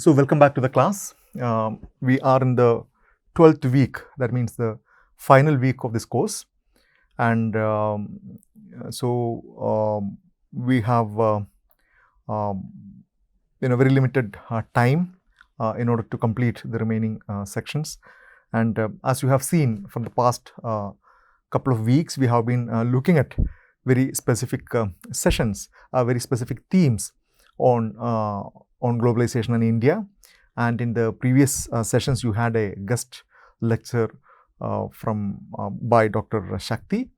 So welcome back to the class. We are in the 12th week, that means the final week of this course, and we have very limited time in order to complete the remaining sections. And as you have seen from the past couple of weeks, we have been looking at very specific sessions, very specific themes on globalization in India. And in the previous sessions, you had a guest lecture by Dr. Shakti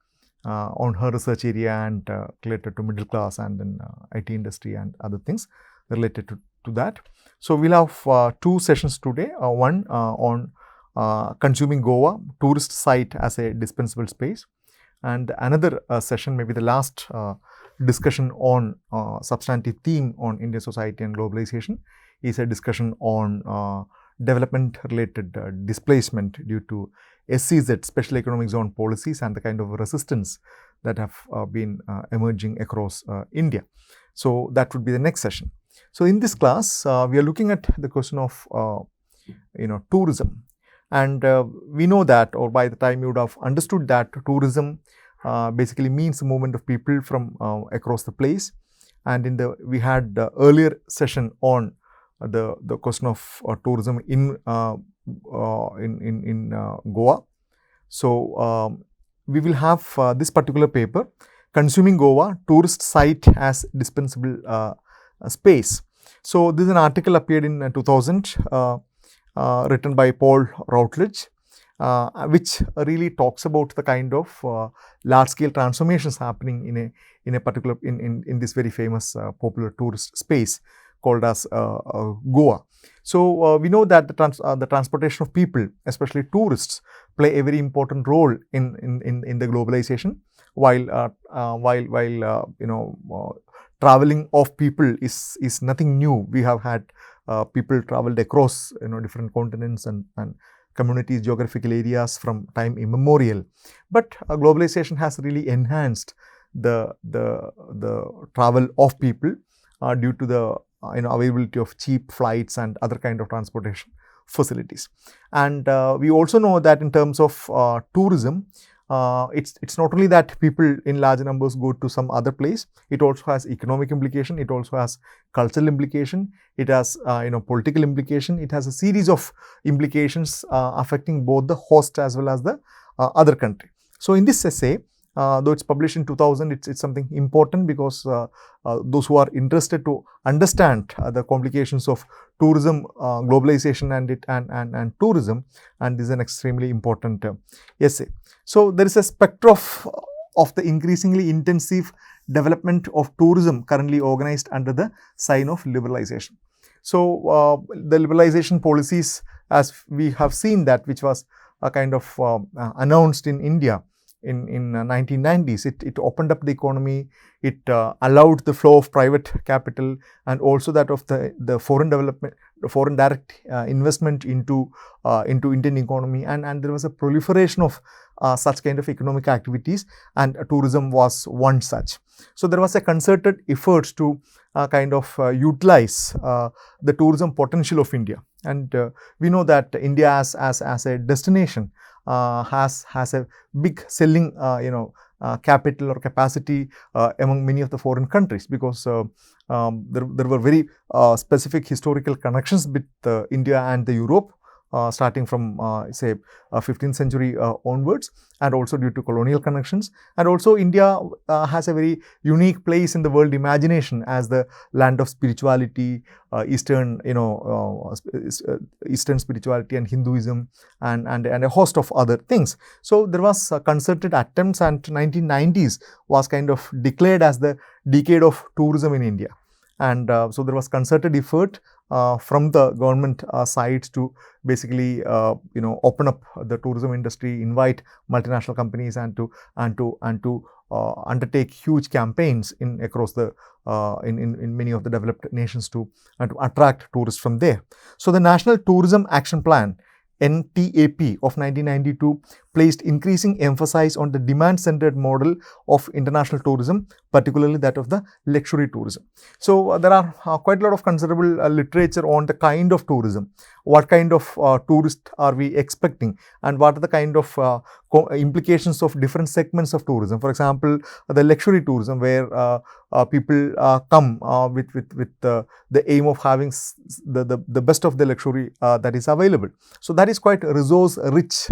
on her research area and related to middle class and then IT industry and other things related to that. So we'll have two sessions today. One on consuming Goa, tourist site as a dispensable space, and another session, maybe the last discussion on substantive theme on Indian society and globalization is a discussion on development related displacement due to SEZ, Special Economic Zone policies, and the kind of resistance that have been emerging across India. So that would be the next session. So in this class, we are looking at the question of tourism, and we know that, or by the time you would have understood that tourism basically means the movement of people from across the place. And we had the earlier session on the question of tourism in Goa. So we will have this particular paper, Consuming Goa, Tourist Site as Dispensable Space. So this is an article appeared in 2000, written by Paul Routledge, which really talks about the kind of large-scale transformations happening in a particular in this very famous popular tourist space called as Goa. So we know that the transportation of people, especially tourists, play a very important role in the globalization. While traveling of people is nothing new. We have had people traveled across different continents and communities, geographical areas from time immemorial. But globalization has really enhanced the travel of people due to the availability of cheap flights and other kind of transportation facilities. And we also know that in terms of tourism, it's not only that people in large numbers go to some other place. It also has economic implication. It also has cultural implication. It has political implication. It has a series of implications affecting both the host as well as the other country. So in this essay, though it's published in 2000, it's something important because those who are interested to understand the complications of tourism, globalization and tourism, and this is an extremely important essay. So there is a spectrum of the increasingly intensive development of tourism currently organized under the sign of liberalization. So the liberalization policies, as we have seen that, which was a kind of announced in India in 1990s, it opened up the economy, it allowed the flow of private capital and also that of the foreign development, foreign direct investment into Indian economy, and there was a proliferation of such kind of economic activities, and tourism was one such. So there was a concerted effort to kind of utilize the tourism potential of India, and we know that India as a destination has a big selling capital or capacity among many of the foreign countries, because there were very specific historical connections with India and the Europe, starting from say 15th century onwards, and also due to colonial connections. And also India has a very unique place in the world imagination as the land of spirituality, Eastern spirituality and Hinduism and a host of other things. So there was concerted attempts, and 1990s was kind of declared as the decade of tourism in India. And so there was concerted effort from the government sides to basically open up the tourism industry, invite multinational companies, and to undertake huge campaigns across the in many of the developed nations to attract tourists from there. So the National Tourism Action Plan, NTAP, of 1992 placed increasing emphasis on the demand-centered model of international tourism, particularly that of the luxury tourism. So, there are quite a lot of considerable literature on the kind of tourism, what kind of tourist are we expecting, and what are the kind of implications of different segments of tourism. For example, the luxury tourism, where people come with the aim of having the best of the luxury that is available. So, that is quite resource rich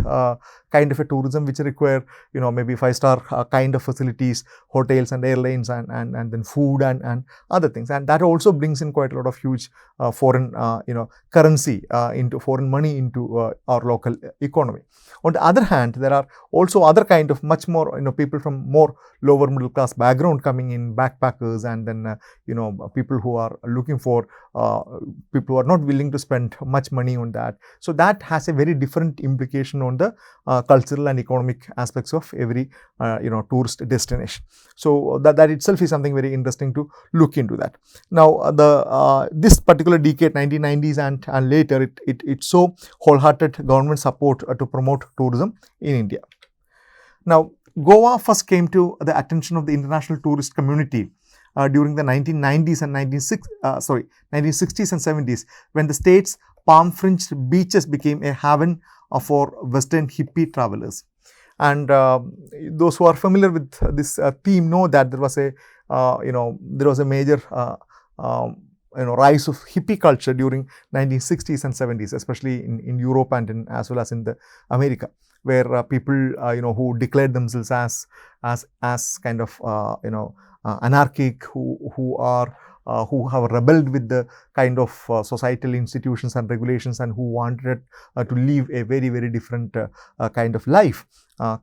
kind of a tourism, which require maybe 5-star kind of facilities, hotels and airlines, and then food and other things, and that also brings in quite a lot of huge foreign currency into foreign money into our local economy. On the other hand, there are also other kind of much more people from more lower middle class background coming in, backpackers, and then people who are looking for people who are not willing to spend much money on that. So, that has a very different implication on the cultural and economic aspects of every tourist destination. So, that itself is something very interesting to look into that. Now, this particular decade, 1990s and later, it saw wholehearted government support to promote tourism in India. Now, Goa first came to the attention of the international tourist community during the 1990s and 1960s and 70s, when the state's palm-fringed beaches became a haven for Western hippie travelers. And those who are familiar with this theme know that there was a major rise of hippie culture during 1960s and 70s, especially in Europe and as well as in the America, where people who declared themselves as kind of anarchic, who have rebelled with the kind of societal institutions and regulations, and who wanted to live a very, very different kind of life,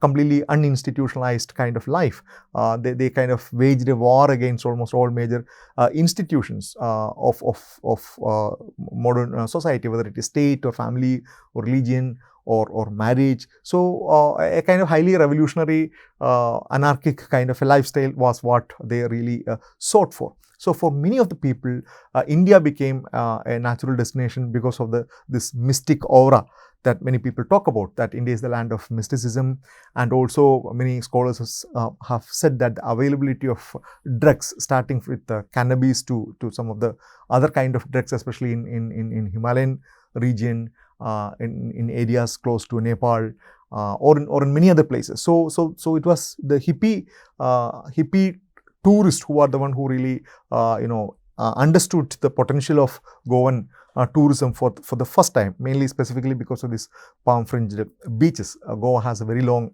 completely uninstitutionalized kind of life. They kind of waged a war against almost all major institutions of modern society, whether it is state or family or religion or marriage. So, a kind of highly revolutionary anarchic kind of a lifestyle was what they really sought for. So, for many of the people, India became a natural destination because of this mystic aura that many people talk about, that India is the land of mysticism, and also many scholars have said that the availability of drugs, starting with cannabis to some of the other kind of drugs, especially in Himalayan region, in areas close to Nepal, or in many other places. So it was the hippie tourists who are the one who really understood the potential of Goan tourism for the first time, mainly specifically because of this palm-fringed beaches. Goa has a very long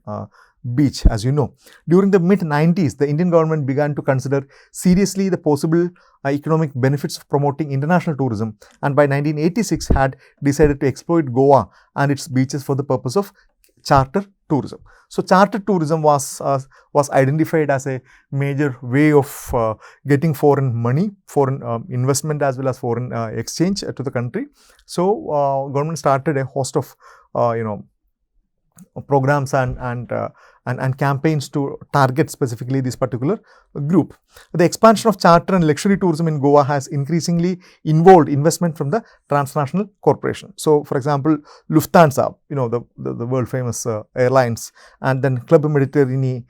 beach, as you know. During the mid-90s, the Indian government began to consider seriously the possible economic benefits of promoting international tourism, and by 1986 had decided to exploit Goa and its beaches for the purpose of charter tourism. So, charter tourism was identified as a major way of getting foreign money, foreign investment, as well as foreign exchange to the country. So, government started a host of programs and campaigns to target specifically this particular group. The expansion of charter and luxury tourism in Goa has increasingly involved investment from the transnational corporation. So, for example, Lufthansa, the world famous airlines, and then Club Mediterranee,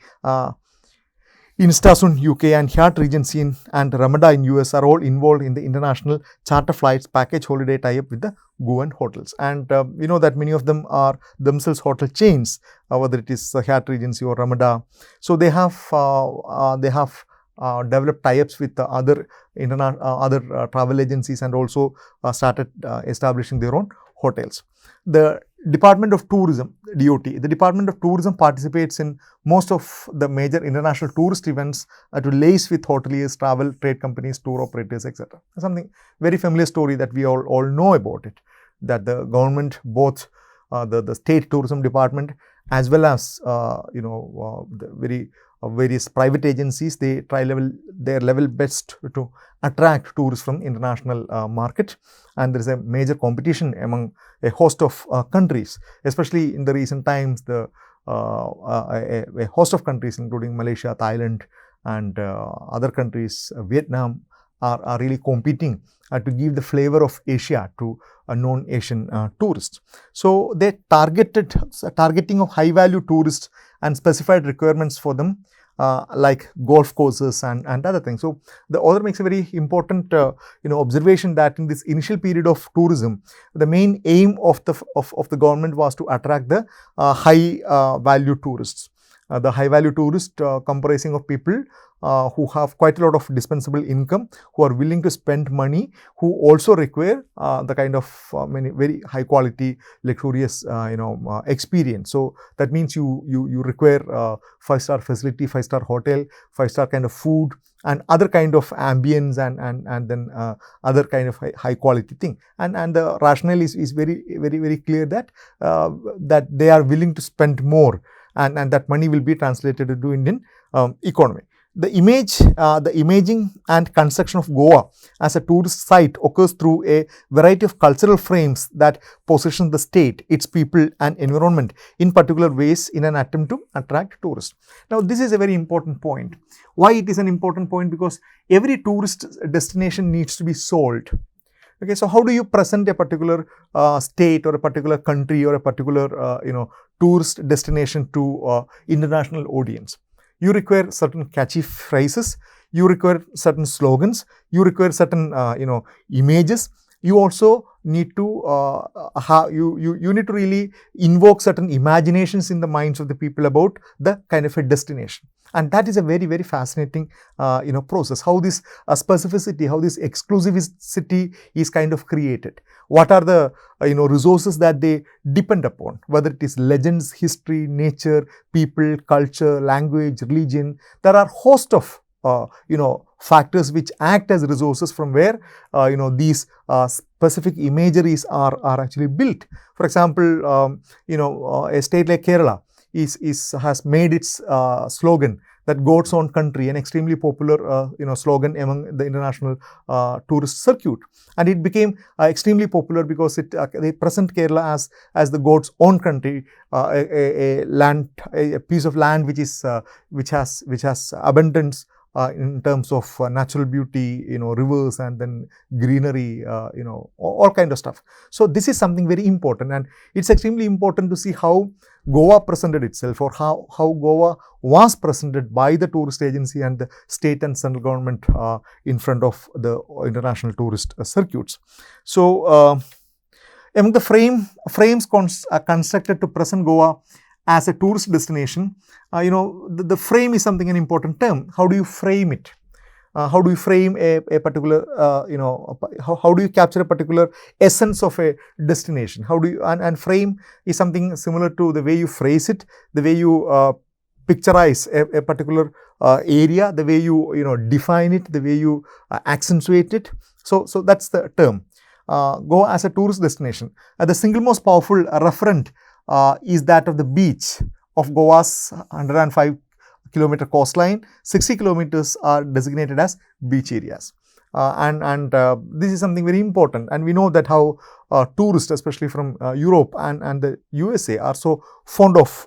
Instasund UK, and Hyatt Regency and Ramada in US are all involved in the international charter flights package holiday tie-up with the Goan hotels. And we know that many of them are themselves hotel chains, whether it is Hyatt Regency or Ramada. So, they have developed tie-ups with other travel agencies, and also started establishing their own hotels. The Department of Tourism, DOT, the Department of Tourism participates in most of the major international tourist events to liaise with hoteliers, travel, trade companies, tour operators, etc. Something very familiar story that we all know about it, that the government, both the state tourism department as well as the various private agencies, they try their level best to attract tourists from international market, and there is a major competition among a host of countries, especially in the recent times. A host of countries, including Malaysia, Thailand, and other countries, Vietnam, are really competing to give the flavor of Asia to non-Asian tourists. So they targeting of high value tourists and specified requirements for them, like golf courses and other things. So the author makes a very important observation that in this initial period of tourism, the main aim of the government was to attract the high value tourists. The high value tourist comprising of people who have quite a lot of dispensable income, who are willing to spend money, who also require the kind of very high quality luxurious experience. So that means you require 5-star facility, 5-star hotel, 5-star kind of food, and other kind of ambience, and then other kind of high quality thing. And the rationale is very clear that that they are willing to spend more, and that money will be translated into Indian economy. The imaging and construction of Goa as a tourist site occurs through a variety of cultural frames that position the state, its people and environment in particular ways in an attempt to attract tourists. Now, this is a very important point. Why it is an important point? Because every tourist destination needs to be sold. Okay, so how do you present a particular state or a particular country or a particular tourist destination to international audience? You require certain catchy phrases, you require certain slogans, you require certain images. You also need to you need to really invoke certain imaginations in the minds of the people about the kind of a destination. And that is a very fascinating process. How this specificity, how this exclusivity is kind of created. What are the resources that they depend upon, whether it is legends, history, nature, people, culture, language, religion. There are host of factors which act as resources from where these specific imageries are actually built. For example, a state like Kerala has made its slogan that God's own country, an extremely popular slogan among the international tourist circuit, and it became extremely popular because they present Kerala as the God's own country, a piece of land which has abundance in terms of natural beauty, rivers, and then greenery, all kind of stuff. So this is something very important, and it's extremely important to see how Goa presented itself, or how Goa was presented by the tourist agency and the state and central government in front of the international tourist circuits. So among the frames constructed to present Goa as a tourist destination, the frame is something an important term. How do you frame it? How do you frame a particular, how do you capture a particular essence of a destination? How do you, and frame is something similar to the way you phrase it, the way you picturize a particular area, the way you define it, the way you accentuate it. So that's the term. Goa as a tourist destination. The single most powerful referent is that of the beach of Goa's 105-kilometer coastline. 60 kilometers are designated as beach areas. And this is something very important. And we know that how tourists, especially from Europe and the USA, are so fond of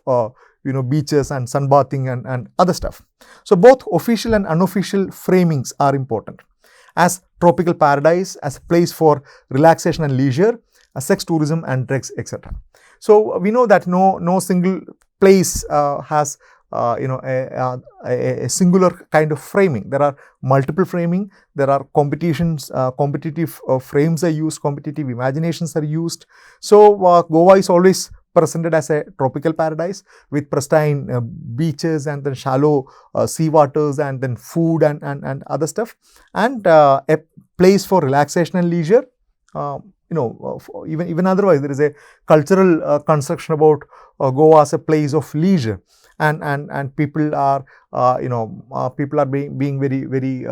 beaches and sunbathing and other stuff. So both official and unofficial framings are important. As tropical paradise, as a place for relaxation and leisure, sex tourism and drugs, etc. So we know that no single place has a singular kind of framing. There are multiple framing. There are competitions, competitive frames are used, competitive imaginations are used. So Goa is always presented as a tropical paradise with pristine beaches, and then shallow sea waters, and then food and other stuff, and a place for relaxation and leisure. Even otherwise, there is a cultural construction about Goa as a place of leisure, and people are being very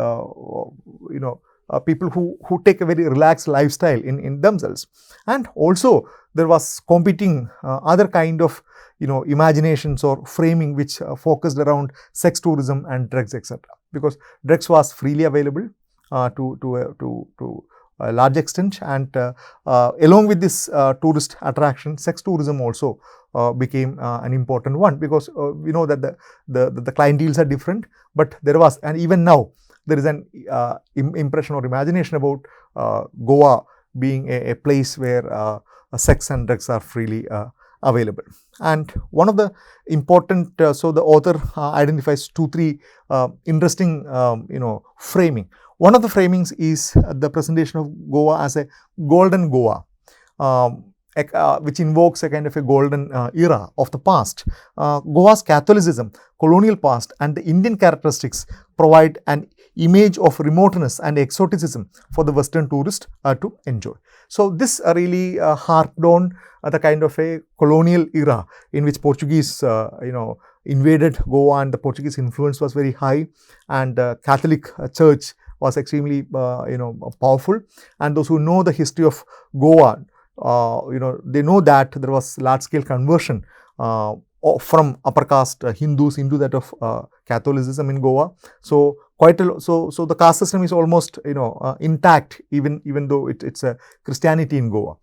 people who take a very relaxed lifestyle in themselves. And also there was competing other kind of imaginations or framing which focused around sex tourism and drugs, etc. Because drugs was freely available to a large extent, and along with this tourist attraction, sex tourism also became an important one, because we know that the clienteles are different, but there was, and even now there is an impression or imagination about Goa being a place where sex and drugs are freely available. And one of the important, so the author identifies 2-3 interesting, framing. One of the framings is the presentation of Goa as a golden Goa, which invokes a kind of a golden era of the past. Goa's Catholicism, colonial past, and the Indian characteristics provide an image of remoteness and exoticism for the Western tourist to enjoy. So this really harked on the kind of a colonial era in which Portuguese, invaded Goa, and the Portuguese influence was very high, and Catholic Church was extremely, powerful. And those who know the history of Goa, they know that there was large-scale conversion from upper caste Hindus into that of Catholicism in Goa. So so the caste system is almost intact, even though it's a Christianity in Goa.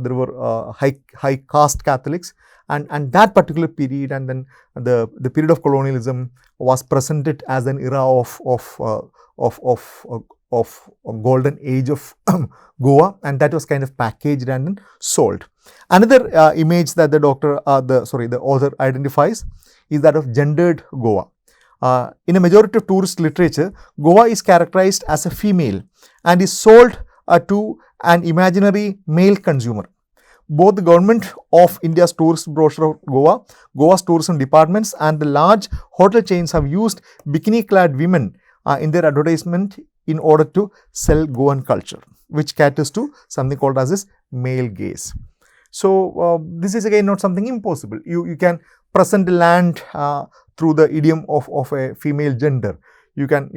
There were high caste Catholics, and that particular period, and then the period of colonialism was presented as an era of a golden age of Goa, and that was kind of packaged and then sold. Another image that the author identifies is that of gendered Goa. In a majority of tourist literature, Goa is characterized as a female and is sold to an imaginary male consumer. Both the government of India's tourist brochure of Goa, Goa's tourism departments, and the large hotel chains have used bikini-clad women in their advertisement in order to sell Goan culture, which caters to something called as this male gaze. So this is again not something impossible. You can present the land through the idiom of a female gender. You can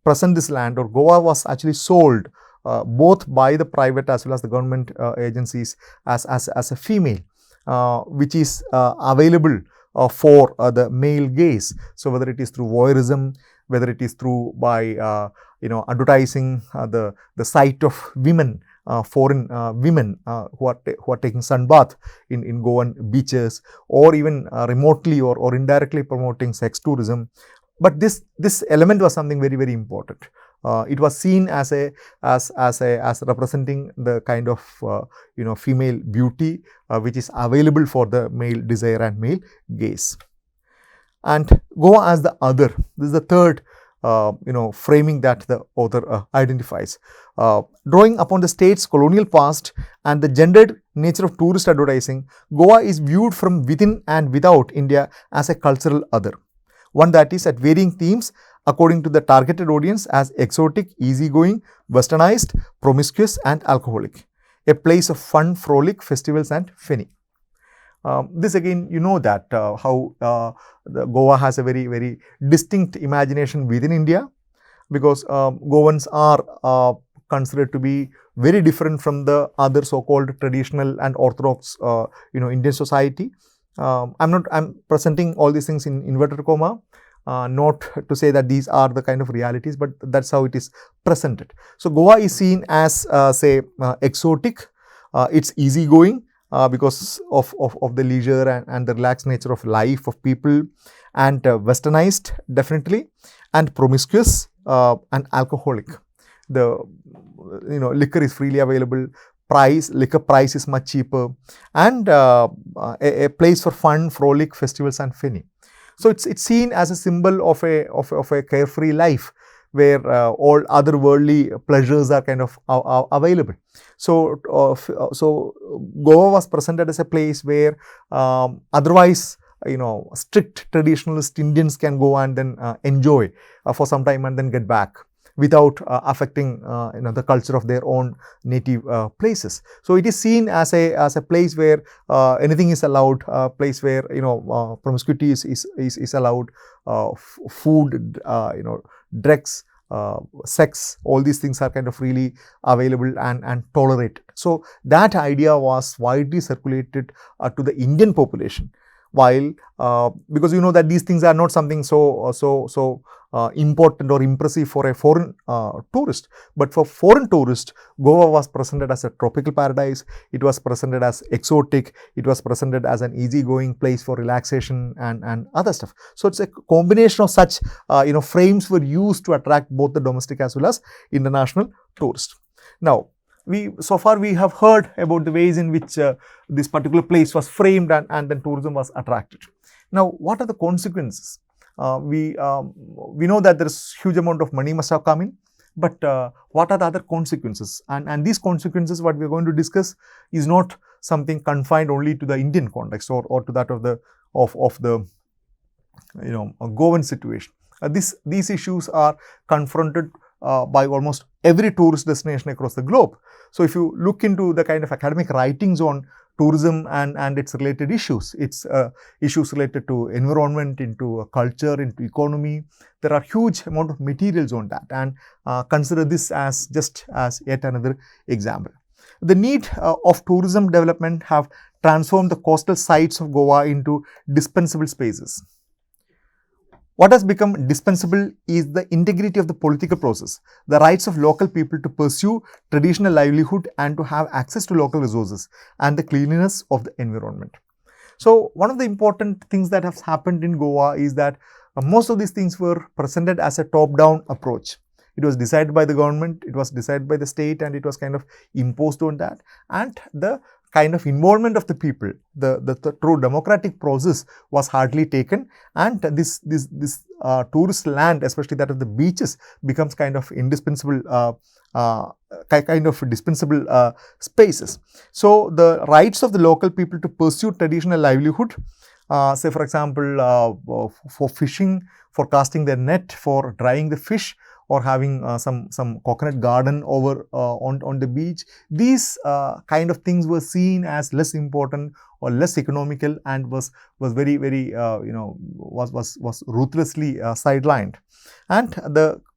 present this land, or Goa was actually sold both by the private as well as the government agencies as a female, which is available for the male gaze. So whether it is through voyeurism, whether it is through by advertising the sight of women, foreign women who are taking sunbath in Goan beaches, or even remotely or indirectly promoting sex tourism. But this element was something very, very important. It was seen as representing the kind of female beauty which is available for the male desire and male gaze. And Goa as the other. This is the third framing that the author identifies. Drawing upon the state's colonial past and the gendered nature of tourist advertising, Goa is viewed from within and without India as a cultural other, one that is at varying themes according to the targeted audience as exotic, easygoing, westernized, promiscuous, and alcoholic. A place of fun, frolic, festivals, and fenny. This again, that how the Goa has a very, very distinct imagination within India, because Goans are considered to be very different from the other so-called traditional and orthodox, Indian society. I'm presenting all these things in inverted comma, not to say that these are the kind of realities, but that's how it is presented. So Goa is seen as exotic. It's easygoing because of the leisure and the relaxed nature of life of people, and westernized definitely, and promiscuous and alcoholic. The liquor is freely available. Liquor price is much cheaper, and a place for fun, frolic, festivals, and fenny. So it's seen as a symbol of a carefree life, where all other worldly pleasures are kind of available. So Goa was presented as a place where otherwise strict traditionalist Indians can go and then enjoy for some time and then get back, without affecting the culture of their own native places. So it is seen as a place where anything is allowed, a place where promiscuity is allowed, food, drugs, sex, all these things are kind of really available and tolerated. So that idea was widely circulated to the Indian population. while because you know that these things are not something so important or impressive for a foreign tourist, but for foreign tourist, Goa was presented as a tropical paradise. It was presented as exotic. It was presented as an easygoing place for relaxation and other stuff. So it's a combination of such frames were used to attract both the domestic as well as international tourists. Now, so far we have heard about the ways in which this particular place was framed and then tourism was attracted. Now, what are the consequences? We know that there is huge amount of money must have come in, but what are the other consequences? And these consequences, what we are going to discuss, is not something confined only to the Indian context or to that of the Goan situation. These issues are confronted by almost every tourist destination across the globe. So if you look into the kind of academic writings on tourism and its related issues, its issues related to environment, into culture, into economy, there are huge amount of materials on that, and consider this as just as yet another example. The need of tourism development have transformed the coastal sites of Goa into dispensable spaces. What has become dispensable is the integrity of the political process, the rights of local people to pursue traditional livelihood and to have access to local resources, and the cleanliness of the environment. So, one of the important things that has happened in Goa is that most of these things were presented as a top-down approach. It was decided by the government, it was decided by the state, and it was kind of imposed on that. And the kind of involvement of the people, the true democratic process was hardly taken, and this tourist land, especially that of the beaches, becomes kind of indispensable spaces. So the rights of the local people to pursue traditional livelihood, say for example for fishing, for casting their net, for drying the fish, or having some coconut garden over on the beach. These kind of things were seen as less important or less economical, and was very was ruthlessly sidelined. And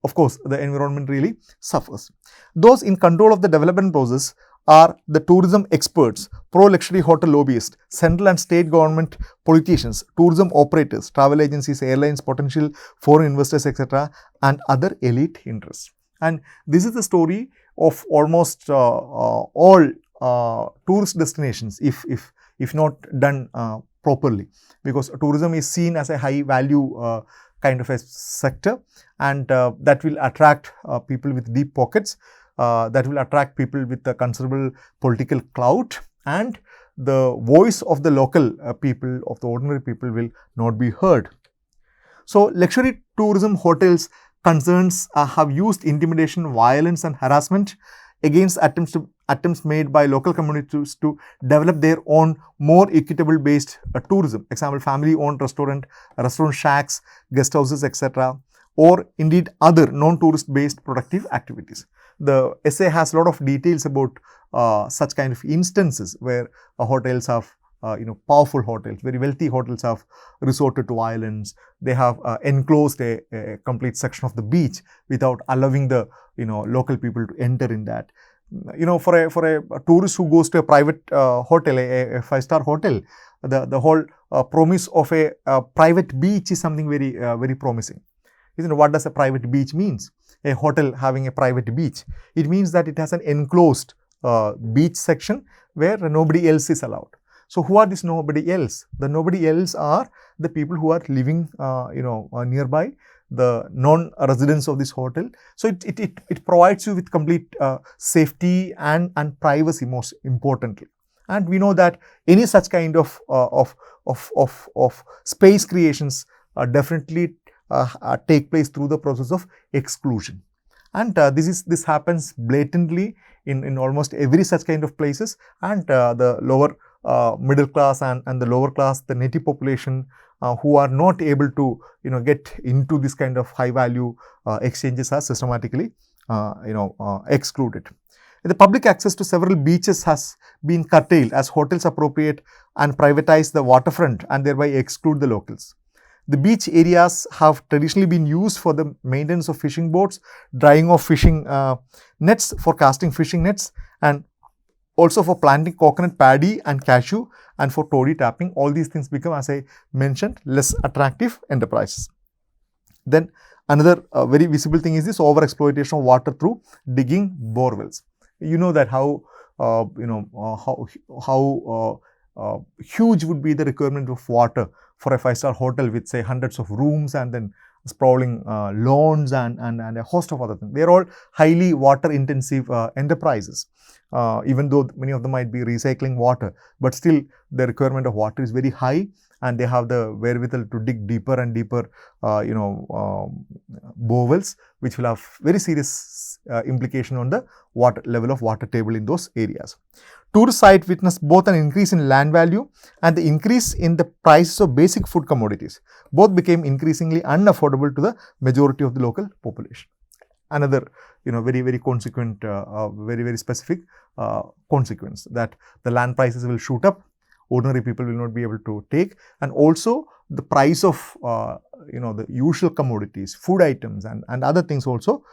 of course the environment really suffers. Those in control of the development process are the tourism experts, pro-luxury hotel lobbyists, central and state government politicians, tourism operators, travel agencies, airlines, potential foreign investors, etc., and other elite interests. And this is the story of almost all tourist destinations, if not done properly, because tourism is seen as a high value kind of a sector, and that will attract people with deep pockets. That will attract people with a considerable political clout, and the voice of the local people, of the ordinary people, will not be heard. So, luxury tourism hotels concerns have used intimidation, violence and harassment against attempts made by local communities to develop their own more equitable based tourism. Example, family owned restaurant shacks, guest houses, etc., or indeed other non-tourist based productive activities. The essay has a lot of details about such kind of instances where hotels have, powerful hotels, very wealthy hotels have resorted to violence. They have enclosed a complete section of the beach without allowing the, local people to enter in that. For a tourist who goes to a private hotel, a five-star hotel, the whole promise of a private beach is something very, very promising. Isn't it? What does a private beach means? A hotel having a private beach. It means that it has an enclosed beach section where nobody else is allowed. So who are this nobody else? The nobody else are the people who are living, nearby, the non-residents of this hotel. So it provides you with complete safety and privacy, most importantly. And we know that any such kind of space creations definitely take place through the process of exclusion, and this happens blatantly in almost every such kind of places. And the lower middle class and the lower class, the native population who are not able to get into this kind of high value exchanges are systematically excluded. The public access to several beaches has been curtailed as hotels appropriate and privatize the waterfront and thereby exclude the locals. The beach areas have traditionally been used for the maintenance of fishing boats, drying of fishing nets, for casting fishing nets, and also for planting coconut paddy and cashew, and for toddy tapping. All these things become, as I mentioned, less attractive enterprises. Then another very visible thing is this overexploitation of water through digging bore wells. You know that how huge would be the requirement of water for a 5-star hotel with, say, hundreds of rooms and then sprawling lawns and a host of other things. They are all highly water intensive enterprises. Even though many of them might be recycling water, but still the requirement of water is very high, and they have the wherewithal to dig deeper and deeper bore wells, which will have very serious implication on the water level of water table in those areas. Tourist site witnessed both an increase in land value and the increase in the prices of basic food commodities. Both became increasingly unaffordable to the majority of the local population. Another very consequent, very specific consequence, that the land prices will shoot up, ordinary people will not be able to take, and also the price of the usual commodities, food items and other things also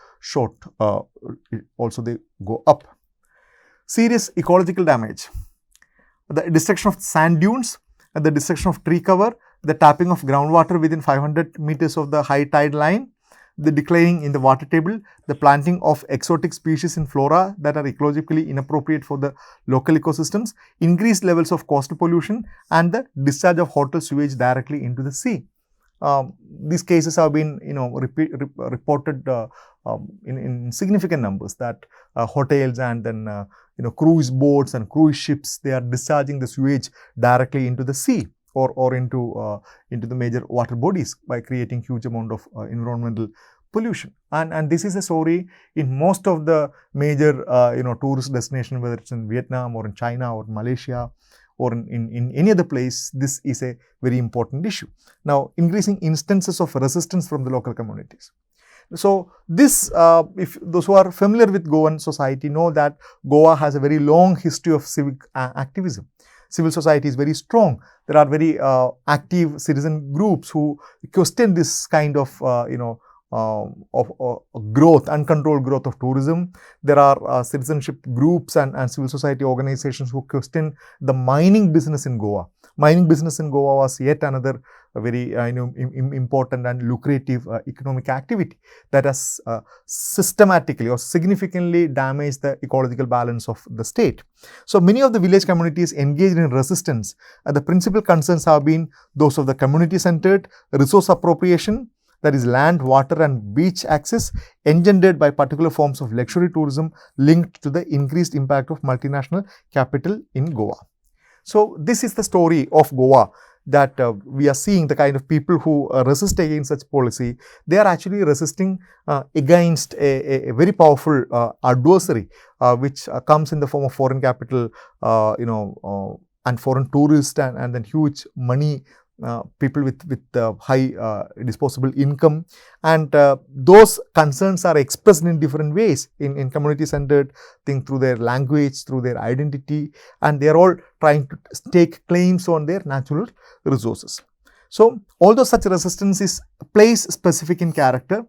also they go up. Serious ecological damage. The destruction of sand dunes, the destruction of tree cover, the tapping of groundwater within 500 meters of the high tide line, the declining in the water table, the planting of exotic species in flora that are ecologically inappropriate for the local ecosystems, increased levels of coastal pollution, and the discharge of hotel sewage directly into the sea. These cases have been reported in significant numbers, that hotels and then cruise boats and cruise ships, they are discharging the sewage directly into the sea or into the major water bodies by creating huge amount of environmental pollution. And this is a story in most of the major tourist destinations, whether it's in Vietnam or in China or Malaysia or in any other place. This is a very important issue. Now, increasing instances of resistance from the local communities. So this, if those who are familiar with Goan society know that Goa has a very long history of civic activism. Civil society is very strong. There are very active citizen groups who question this kind of growth, uncontrolled growth of tourism. There are citizenship groups and civil society organizations who question the mining business in Goa. Mining business in Goa was yet another very important and lucrative economic activity that has systematically or significantly damaged the ecological balance of the state. So many of the village communities engaged in resistance. The principal concerns have been those of the community-centered resource appropriation, that is land, water and beach access, engendered by particular forms of luxury tourism linked to the increased impact of multinational capital in Goa. So this is the story of Goa, that we are seeing the kind of people who resist against such policy. They are actually resisting against a very powerful adversary, which comes in the form of foreign capital, and foreign tourists and then huge money, people with high disposable income, and those concerns are expressed in different ways in community-centered thing, through their language, through their identity, and they are all trying to stake claims on their natural resources. So, although such resistance is place-specific in character,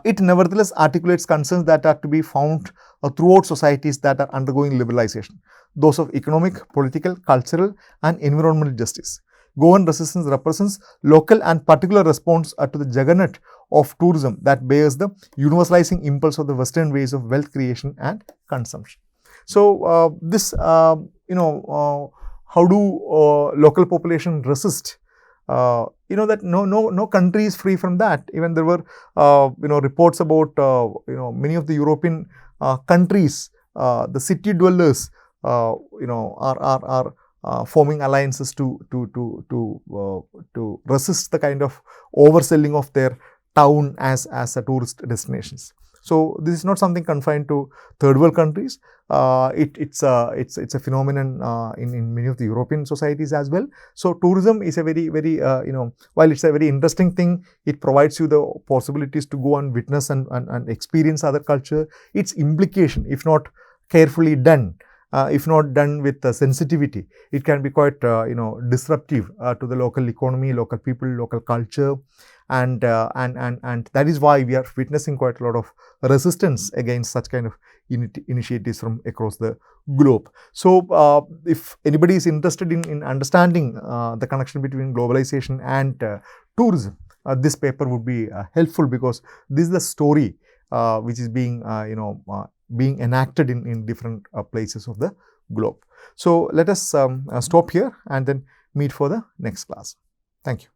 it nevertheless articulates concerns that are to be found throughout societies that are undergoing liberalization, those of economic, political, cultural and environmental justice. Goan resistance represents local and particular response to the juggernaut of tourism that bears the universalizing impulse of the Western ways of wealth creation and consumption. So, how do local population resist? That no country is free from that. Even there were reports about many of the European countries, the city dwellers are forming alliances to resist the kind of overselling of their town as a tourist destinations. So this is not something confined to third world countries. It's a phenomenon in many of the European societies as well. So tourism is a very while it's a very interesting thing, it provides you the possibilities to go and witness and experience other culture. Its implication, if not carefully done, if not done with sensitivity, it can be quite disruptive to the local economy, local people, local culture, and that is why we are witnessing quite a lot of resistance against such kind of initiatives from across the globe. So if anybody is interested in understanding the connection between globalization and tourism, this paper would be helpful, because this is the story which is being being enacted in different places of the globe. So let us stop here and then meet for the next class. Thank you.